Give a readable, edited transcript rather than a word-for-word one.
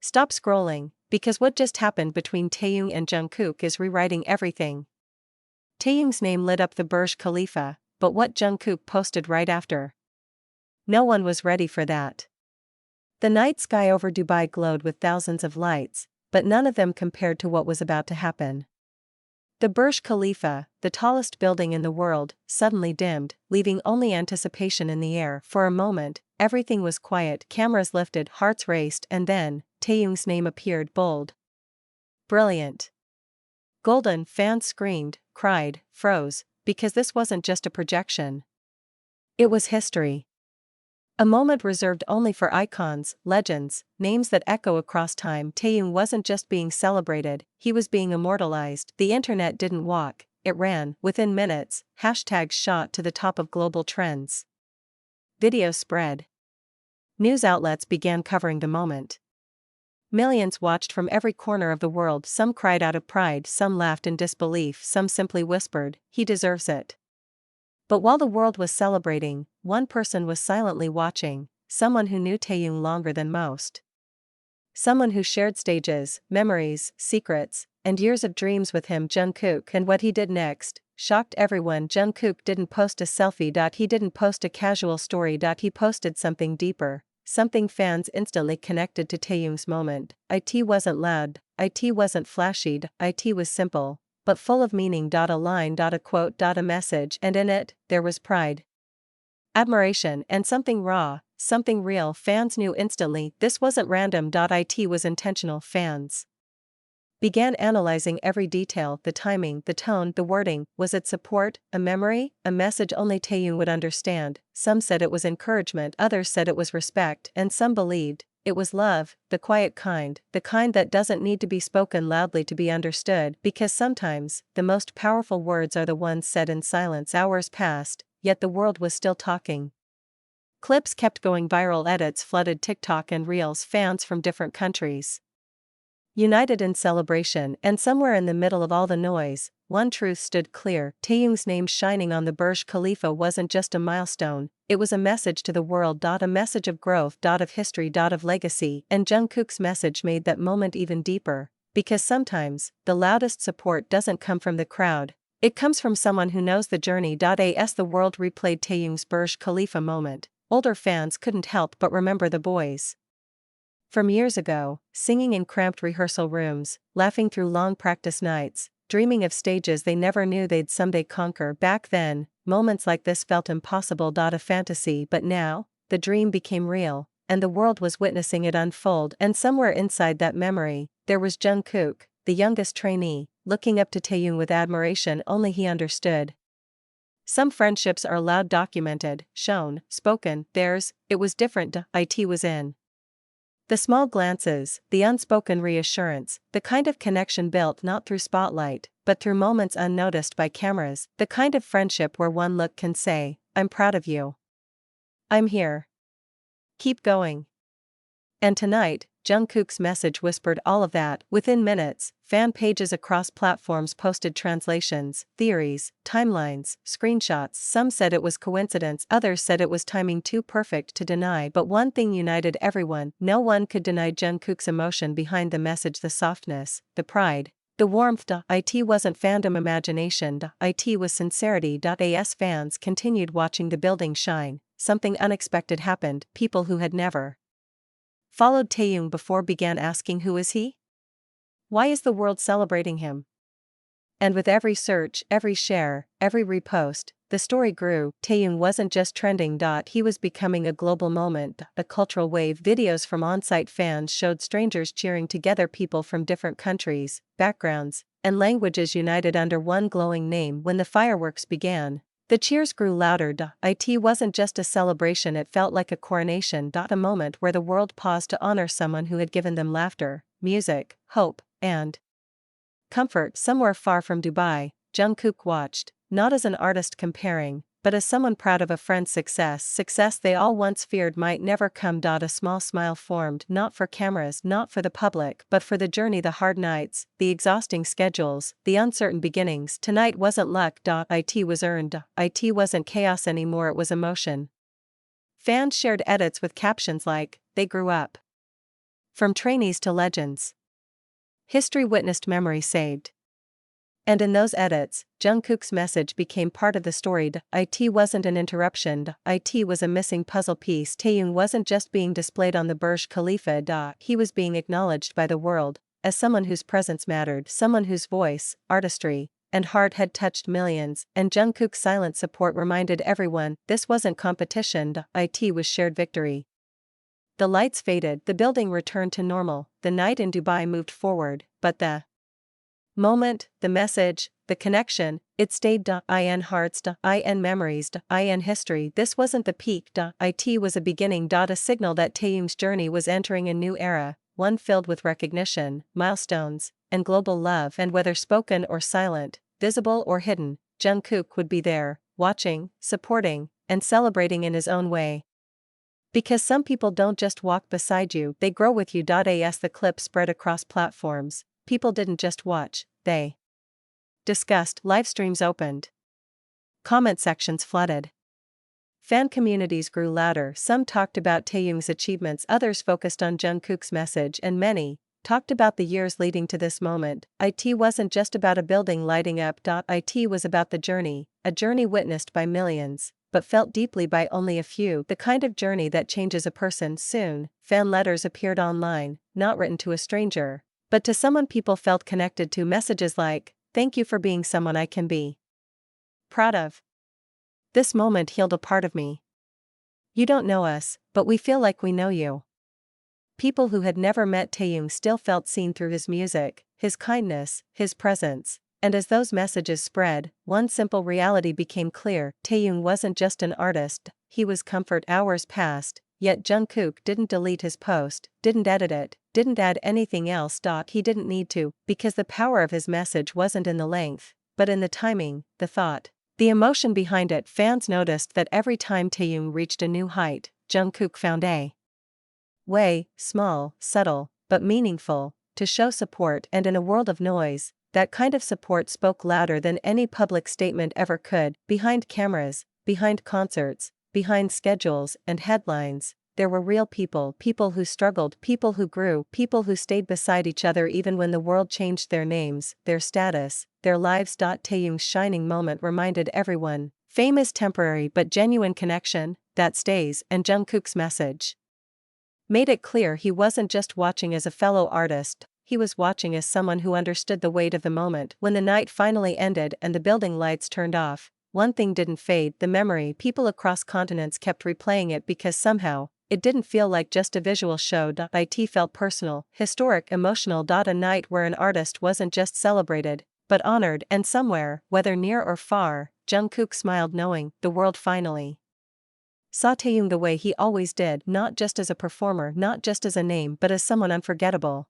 Stop scrolling, because what just happened between Taehyung and Jungkook is rewriting everything. Taehyung's name lit up the Burj Khalifa, but what Jungkook posted right after? No one was ready for that. The night sky over Dubai glowed with thousands of lights, but none of them compared to what was about to happen. The Burj Khalifa, the tallest building in the world, suddenly dimmed, leaving only anticipation in the air. For a moment, everything was quiet, cameras lifted, hearts raced, and then, Taehyung's name appeared bold. Brilliant. Golden. Fans screamed, cried, froze, because this wasn't just a projection. It was history. A moment reserved only for icons, legends, names that echo across time. Taehyung wasn't just being celebrated, he was being immortalized. The internet didn't walk, it ran. Within minutes, hashtags shot to the top of global trends. Videos spread. News outlets began covering the moment. Millions watched from every corner of the world. Some cried out of pride, some laughed in disbelief, some simply whispered, "He deserves it." But while the world was celebrating, one person was silently watching, someone who knew Taehyung longer than most. Someone who shared stages, memories, secrets, and years of dreams with him. Jungkook. And what he did next shocked everyone. Jungkook didn't post a selfie. He didn't post a casual story. He posted something deeper, something fans instantly connected to Taehyung's moment. It wasn't loud, it wasn't flashy, it was simple, but full of meaning. A line, a quote, a message, and in it, there was pride, admiration, and something raw, something real. Fans knew instantly this wasn't random. It was intentional. Fans began analyzing every detail, the timing, the tone, the wording. Was it support, a memory, a message only Taehyung would understand? Some said it was encouragement, others said it was respect, and some believed it was love, the quiet kind, the kind that doesn't need to be spoken loudly to be understood, because sometimes, the most powerful words are the ones said in silence. Hours passed, yet the world was still talking. Clips kept going viral, edits flooded TikTok and Reels. Fans from different countries united in celebration, and somewhere in the middle of all the noise, one truth stood clear. Taehyung's name shining on the Burj Khalifa wasn't just a milestone, it was a message to the world. A message of growth, of history, of legacy. And Jungkook's message made that moment even deeper, because sometimes, the loudest support doesn't come from the crowd, it comes from someone who knows the journey. As the world replayed Taehyung's Burj Khalifa moment, older fans couldn't help but remember the boys from years ago, singing in cramped rehearsal rooms, laughing through long practice nights, dreaming of stages they never knew they'd someday conquer. Back then, moments like this felt impossible. A fantasy, but now, the dream became real, and the world was witnessing it unfold. And somewhere inside that memory, there was Jungkook, the youngest trainee, looking up to Taehyung with admiration only he understood. Some friendships are loud, documented, shown, spoken. Theirs, it was different. It was in the small glances, the unspoken reassurance, the kind of connection built not through spotlight, but through moments unnoticed by cameras, the kind of friendship where one look can say, "I'm proud of you. I'm here. Keep going." And tonight, Jungkook's message whispered all of that. Within minutes, fan pages across platforms posted translations, theories, timelines, screenshots. Some said it was coincidence, others said it was timing too perfect to deny. But one thing united everyone: no one could deny Jungkook's emotion behind the message, the softness, the pride, the warmth. It wasn't fandom imagination, it was sincerity. As fans continued watching the building shine, something unexpected happened. People who had never followed Taehyung before began asking, who is he? Why is the world celebrating him? And with every search, every share, every repost, the story grew. Taehyung wasn't just trending. He was becoming a global moment, a cultural wave. Videos from on-site fans showed strangers cheering together, people from different countries, backgrounds, and languages united under one glowing name. When the fireworks began, the cheers grew louder. It wasn't just a celebration, it felt like a coronation. A moment where the world paused to honor someone who had given them laughter, music, hope, and comfort. Somewhere far from Dubai, Jungkook watched, not as an artist comparing, but as someone proud of a friend's success they all once feared might never come. A small smile formed, not for cameras, not for the public, but for the journey, the hard nights, the exhausting schedules, the uncertain beginnings. Tonight wasn't luck. It was earned. It wasn't chaos anymore, it was emotion. Fans shared edits with captions like, "They grew up. From trainees to legends. History witnessed, memory saved. And in those edits, Jungkook's message became part of the story. It wasn't an interruption, it was a missing puzzle piece. Taehyung wasn't just being displayed on the Burj Khalifa, he was being acknowledged by the world, as someone whose presence mattered, someone whose voice, artistry, and heart had touched millions, and Jungkook's silent support reminded everyone, this wasn't competition, it was shared victory. The lights faded, the building returned to normal, the night in Dubai moved forward, but the moment, the message, the connection, it stayed. In hearts, in memories, in history. This wasn't the peak. It was a beginning. A signal that Taehyung's journey was entering a new era, one filled with recognition, milestones, and global love. And whether spoken or silent, visible or hidden, Jungkook would be there, watching, supporting, and celebrating in his own way. Because some people don't just walk beside you, they grow with you. As the clip spread across platforms, people didn't just watch, they discussed. Live streams opened. Comment sections flooded. Fan communities grew louder. Some talked about Taehyung's achievements, others focused on Jungkook's message, and many talked about the years leading to this moment. It wasn't just about a building lighting up. It was about the journey, a journey witnessed by millions, but felt deeply by only a few. The kind of journey that changes a person. Soon, fan letters appeared online, not written to a stranger, but to someone people felt connected to. Messages like, "Thank you for being someone I can be proud of. This moment healed a part of me. You don't know us, but we feel like we know you." People who had never met Taehyung still felt seen through his music, his kindness, his presence. And as those messages spread, one simple reality became clear: Taehyung wasn't just an artist, he was comfort. Hours passed, yet Jungkook didn't delete his post, didn't edit it, didn't add anything else. He didn't need to, because the power of his message wasn't in the length, but in the timing, the thought, the emotion behind it. Fans noticed that every time Taehyung reached a new height, Jungkook found a way, small, subtle, but meaningful, to show support. And in a world of noise, that kind of support spoke louder than any public statement ever could. Behind cameras, behind concerts, behind schedules and headlines, there were real people, people who struggled, people who grew, people who stayed beside each other even when the world changed their names, their status, their lives. Taehyung's shining moment reminded everyone, fame is temporary, but genuine connection, that stays. And Jungkook's message made it clear he wasn't just watching as a fellow artist, he was watching as someone who understood the weight of the moment. When the night finally ended and the building lights turned off, one thing didn't fade: the memory. People across continents kept replaying it because somehow, it didn't feel like just a visual show. It felt personal, historic, emotional. A night where an artist wasn't just celebrated, but honored. And somewhere, whether near or far, Jungkook smiled, knowing the world finally saw Taehyung the way he always did, not just as a performer, not just as a name, but as someone unforgettable.